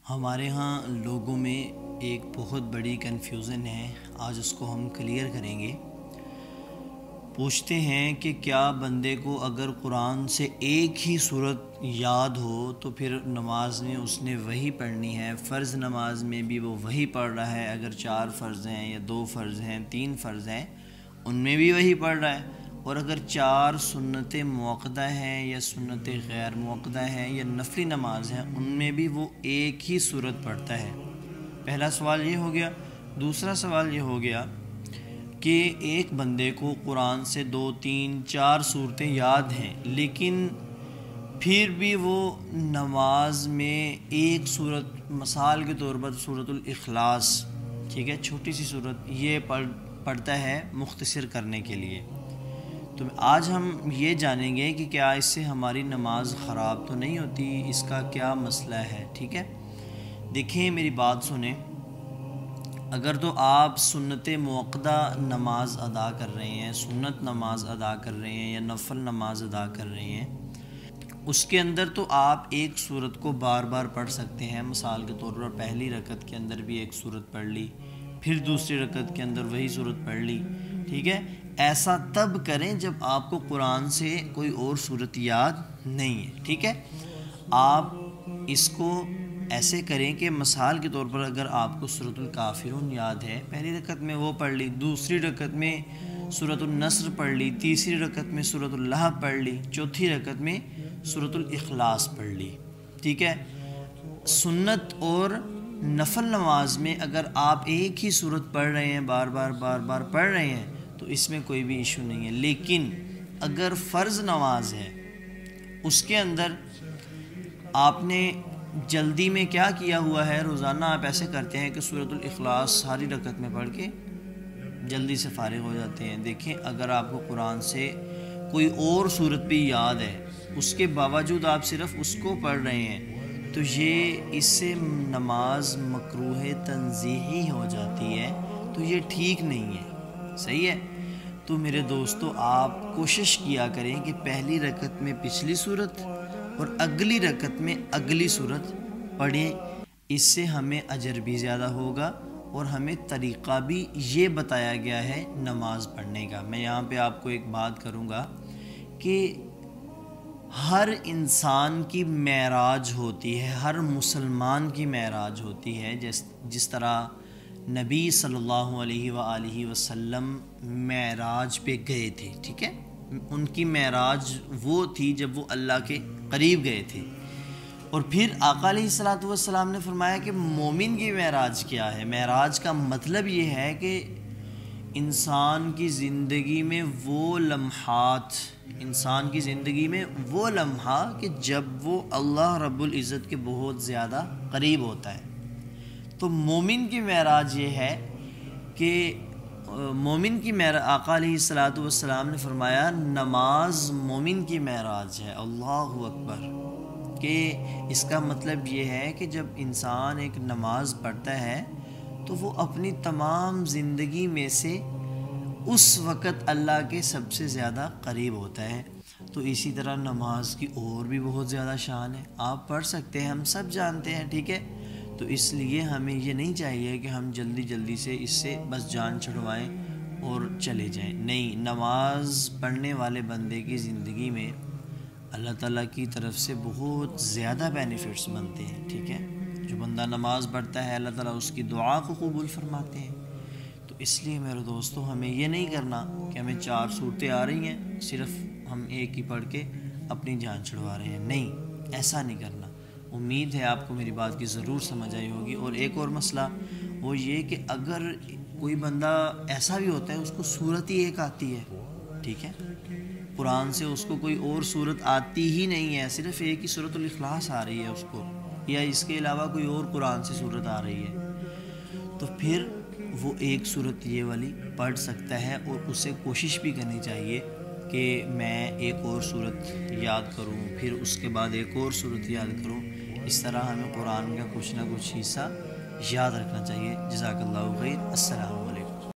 ہمارے ہاں لوگوں میں ایک بہت بڑی کنفیوژن ہے، آج اس کو ہم کلیئر کریں گے۔ پوچھتے ہیں کہ کیا بندے کو اگر قرآن سے ایک ہی صورت یاد ہو تو پھر نماز میں اس نے وہی پڑھنی ہے، فرض نماز میں بھی وہ وہی پڑھ رہا ہے، اگر 4 فرض ہیں یا 2 فرض ہیں 3 فرض ہیں ان میں بھی وہی پڑھ رہا ہے، اور اگر 4 سنت موقدہ ہیں یا سنت غیر موقدہ ہیں یا نفلی نماز ہیں ان میں بھی وہ ایک ہی صورت پڑھتا ہے۔ پہلا سوال یہ ہو گیا۔ دوسرا سوال یہ ہو گیا کہ ایک بندے کو قرآن سے 2 3 4 صورتیں یاد ہیں، لیکن پھر بھی وہ نماز میں ایک صورت، مثال کے طور پر سورۃ الاخلاص، ٹھیک ہے، چھوٹی سی صورت، یہ پڑھتا ہے مختصر کرنے کے لیے۔ تو آج ہم یہ جانیں گے کہ کیا اس سے ہماری نماز خراب تو نہیں ہوتی، اس کا کیا مسئلہ ہے، ٹھیک ہے۔ دیکھیں میری بات سنیں، اگر تو آپ سنت موقدہ نماز ادا کر رہے ہیں، سنت نماز ادا کر رہے ہیں یا نفل نماز ادا کر رہے ہیں، اس کے اندر تو آپ ایک صورت کو بار بار پڑھ سکتے ہیں۔ مثال کے طور پر پہلی رکعت کے اندر بھی ایک صورت پڑھ لی، پھر دوسری رکعت کے اندر وہی صورت پڑھ لی، ٹھیک ہے۔ ایسا تب کریں جب آپ کو قرآن سے کوئی اور صورت یاد نہیں ہے، ٹھیک ہے۔ آپ اس کو ایسے کریں کہ مثال کے طور پر اگر آپ کو سورۃ الکافرون یاد ہے، پہلی رکعت میں وہ پڑھ لی، دوسری رکعت میں سورۃ النصر پڑھ لی، تیسری رکعت میں سورۃ اللہب پڑھ لی، چوتھی رکعت میں سورۃ الاخلاص پڑھ لی، ٹھیک ہے۔ سنت اور نفل نماز میں اگر آپ ایک ہی صورت پڑھ رہے ہیں، بار بار پڑھ رہے ہیں تو اس میں کوئی بھی ایشو نہیں ہے، لیکن اگر فرض نماز ہے، اس کے اندر آپ نے جلدی میں کیا کیا ہوا ہے، روزانہ آپ ایسے کرتے ہیں کہ سورۃ الاخلاص ساری رکعت میں پڑھ کے جلدی سے فارغ ہو جاتے ہیں۔ دیکھیں اگر آپ کو قرآن سے کوئی اور صورت بھی یاد ہے، اس کے باوجود آپ صرف اس کو پڑھ رہے ہیں، تو یہ اس سے نماز مکروہ تنزیہی ہو جاتی ہے، تو یہ ٹھیک نہیں ہے، صحیح ہے۔ تو میرے دوستو، آپ کوشش کیا کریں کہ پہلی رکعت میں پچھلی صورت اور اگلی رکعت میں اگلی صورت پڑھیں، اس سے ہمیں اجر بھی زیادہ ہوگا اور ہمیں طریقہ بھی یہ بتایا گیا ہے نماز پڑھنے کا۔ میں یہاں پہ آپ کو ایک بات کروں گا کہ ہر انسان کی معراج ہوتی ہے، ہر مسلمان کی معراج ہوتی ہے، جس طرح نبی صلی اللہ علیہ وآلہ وسلم معراج پہ گئے تھے، ٹھیک ہے۔ ان کی معراج وہ تھی جب وہ اللہ کے قریب گئے تھے، اور پھر آقا علیہ الصلوۃ والسلام نے فرمایا کہ مومن کی معراج کیا ہے۔ معراج کا مطلب یہ ہے کہ انسان کی زندگی میں وہ لمحات، انسان کی زندگی میں وہ لمحہ کہ جب وہ اللہ رب العزت کے بہت زیادہ قریب ہوتا ہے۔ تو مومن کی معراج یہ ہے کہ مومن کی معراج، آقا علیہ الصلوۃ والسلام نے فرمایا نماز مومن کی معراج ہے، اللہ اکبر، کہ اس کا مطلب یہ ہے کہ جب انسان ایک نماز پڑھتا ہے تو وہ اپنی تمام زندگی میں سے اس وقت اللہ کے سب سے زیادہ قریب ہوتا ہے۔ تو اسی طرح نماز کی اور بھی بہت زیادہ شان ہے، آپ پڑھ سکتے ہیں، ہم سب جانتے ہیں، ٹھیک ہے۔ تو اس لیے ہمیں یہ نہیں چاہیے کہ ہم جلدی سے اس سے بس جان چھڑوائیں اور چلے جائیں، نہیں۔ نماز پڑھنے والے بندے کی زندگی میں اللہ تعالیٰ کی طرف سے بہت زیادہ بینیفٹس بنتے ہیں، ٹھیک ہے۔ جو بندہ نماز پڑھتا ہے اللہ تعالیٰ اس کی دعا کو قبول فرماتے ہیں۔ تو اس لیے میرے دوستو، ہمیں یہ نہیں کرنا کہ ہمیں 4 صورتیں آ رہی ہیں، صرف ہم ایک ہی پڑھ کے اپنی جان چھڑوا رہے ہیں، نہیں، ایسا نہیں کرنا۔ امید ہے آپ کو میری بات کی ضرور سمجھ آئی ہوگی۔ اور ایک اور مسئلہ وہ یہ کہ اگر کوئی بندہ ایسا بھی ہوتا ہے اس کو صورت ہی ایک آتی ہے، ٹھیک ہے، قرآن سے اس کو کوئی اور صورت آتی ہی نہیں ہے، صرف ایک ہی سورۃ الاخلاص آ رہی ہے اس کو، یا اس کے علاوہ کوئی اور قرآن سے صورت آ رہی ہے، تو پھر وہ ایک صورت یہ والی پڑھ سکتا ہے، اور اسے کوشش بھی کرنی چاہیے کہ میں ایک اور صورت یاد کروں، پھر اس کے بعد ایک اور صورت یاد کروں۔ اس طرح ہمیں قرآن کا کچھ نہ کچھ حصہ یاد رکھنا چاہیے۔ جزاک اللہ خیر، السلام علیکم۔